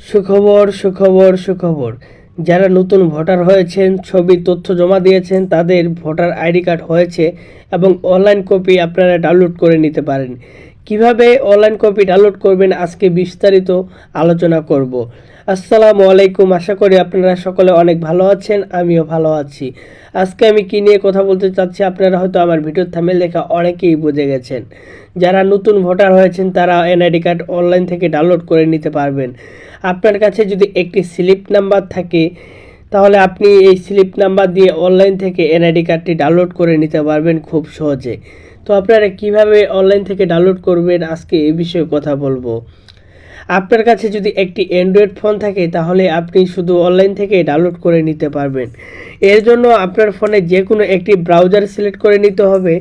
সুখবর সুখবর সুখবর। যারা নতুন ভোটার হয়েছেন, ছবি তথ্য জমা দিয়েছেন, তাদের ভোটার আইডি কার্ড হয়েছে এবং অনলাইন কপি আপনারা ডাউনলোড করে নিতে পারেন। কিভাবে অনলাইন কপি ডাউনলোড করবেন আজকে বিস্তারিত আলোচনা করব। আসসালামু আলাইকুম, আশা করি আপনারা সকলে অনেক ভালো আছেন, আমিও ভালো আছি। আজকে আমি কী নিয়ে কথা বলতে চাচ্ছি আপনারা হয়তো আমার ভিডিওর থাম্বনেল দেখে অনেকেই বুঝে গেছেন। যারা নতুন ভোটার হয়েছেন তারা এনআইডি কার্ড অনলাইন থেকে ডাউনলোড করে নিতে পারবেন। আপনার কাছে যদি একটি স্লিপ নাম্বার থাকে তাহলে আপনি এই স্লিপ নাম্বার দিয়ে অনলাইন থেকে এনআইডি কার্ডটি ডাউনলোড করে নিতে পারবেন খুব সহজে। তো আপনারা কিভাবে অনলাইন থেকে ডাউনলোড করবেন আজকে এই বিষয়ে কথা বলবো। আপনার কাছে যদি একটি অ্যান্ড্রয়েড ফোন থাকে তাহলে আপনি শুধু অনলাইন থেকে ডাউনলোড করে নিতে পারবেন। এর জন্য আপনার ফোনে যে কোনো একটি ব্রাউজার সিলেক্ট করে নিতে হবে,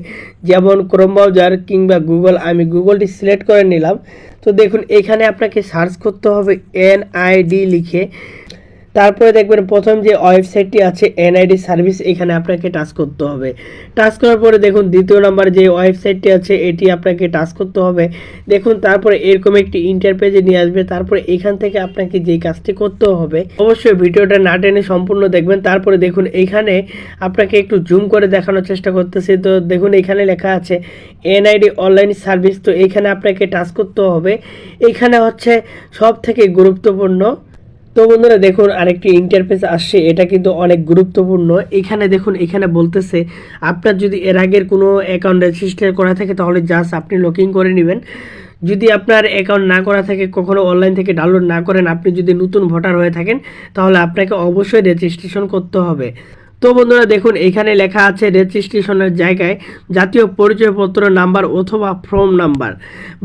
যেমন ক্রোম ব্রাউজার কিংবা গুগল। আমি গুগলটি সিলেক্ট করে নিলাম। তো দেখুন এখানে আপনাকে সার্চ করতে হবে এনআইডি লিখে। তারপরে দেখবেন প্রথম যে ওয়েবসাইটটি আছে এনআইডি সার্ভিস, এখানে আপনাকে টাচ করতে হবে। টাচ করার পরে দেখুন দ্বিতীয় নাম্বার যে ওয়েবসাইটটি আছে এটি আপনাকে টাচ করতে হবে। দেখুন তারপরে এরকম একটি ইন্টারপেজে নিয়ে আসবে। তারপরে এখান থেকে আপনাকে যে কাজটি করতে হবে, অবশ্যই ভিডিওটা না টেনে সম্পূর্ণ দেখবেন। তারপরে দেখুন এইখানে আপনাকে একটু জুম করে দেখানোর চেষ্টা করতেছি। তো দেখুন এখানে লেখা আছে এনআইডি অনলাইন সার্ভিস। তো এইখানে আপনাকে টাচ করতে হবে। এইখানে হচ্ছে সব থেকে গুরুত্বপূর্ণ। তো বন্ধুরা দেখুন আরেকটি ইন্টারফেস আসছে, এটা কিন্তু অনেক গুরুত্বপূর্ণ। এখানে দেখুন এখানে বলতেছে আপনার যদি এর আগের কোনো অ্যাকাউন্ট রেজিস্টার করা থাকে তাহলে জাস্ট আপনি লগ ইন করে নেবেন। যদি আপনার অ্যাকাউন্ট না করা থাকে, কখনো অনলাইন থেকে ডাউনলোড না করেন, আপনি যদি নতুন ভোটার হয়ে থাকেন তাহলে আপনাকে অবশ্যই রেজিস্ট্রেশন করতে হবে। তো বন্ধুরা দেখুন এখানে লেখা আছে রেজিস্ট্রেশনের জায়গায় জাতীয় পরিচয়পত্র নাম্বার অথবা ফর্ম নাম্বার,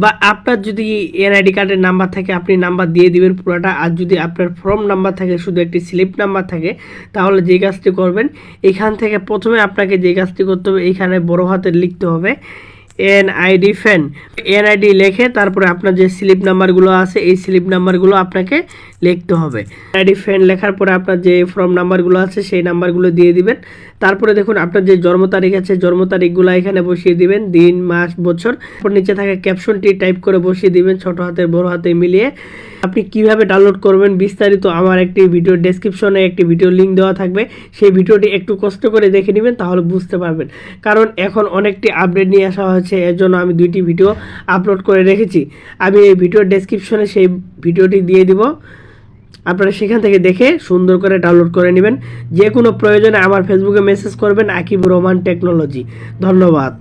বা আপনার যদি এনআইডি কার্ডের নাম্বার থাকে আপনি নাম্বার দিয়ে দিবেন পুরোটা। আর যদি আপনার ফর্ম নাম্বার থাকে, শুধু একটি স্লিপ নাম্বার থাকে, তাহলে যে কাজটি করবেন এখান থেকে প্রথমে আপনাকে যে কাজটি করতে হবে এখানে বড় হাতে লিখতে হবে এনআইডি ফ্যান। এনআইডি লেখে তারপরে আপনার যে স্লিপ নাম্বারগুলো আছে এই স্লিপ নাম্বারগুলো আপনাকে লিখতে হবে। এনআইডি ফ্যান লেখার পরে আপনার যে ফর্ম নাম্বারগুলো আছে সেই নাম্বারগুলো দিয়ে দিবেন। তারপরে দেখুন আপনার যে জন্ম তারিখ আছে জন্ম তারিখগুলো এখানে বসিয়ে দিবেন, দিন মাস বছর। তারপর নিচে থাকা ক্যাপশনটি টাইপ করে বসিয়ে দিবেন ছোট হাতে বড় হাতে মিলিয়ে। আপনি কিভাবে ডাউনলোড করবেন বিস্তারিত আমার একটি ভিডিও ডেসক্রিপশনে একটি ভিডিও লিঙ্ক দেওয়া থাকবে, সেই ভিডিওটি একটু কষ্ট করে দেখে নেবেন তাহলে বুঝতে পারবেন। কারণ এখন অনেকটি আপডেট নিয়ে আসা হয়েছে, এর জন্য আমি দুইটি ভিডিও আপলোড করে রেখেছি। আমি এই ভিডিও ডেসক্রিপশনে সেই ভিডিওটি দিয়ে দিব, আপনারা সেখান থেকে দেখে সুন্দর করে ডাউনলোড করে নেবেন। যে কোনো প্রয়োজনে আমার ফেসবুকে মেসেজ করবেন আকিবুর রহমান টেকনোলজি। ধন্যবাদ।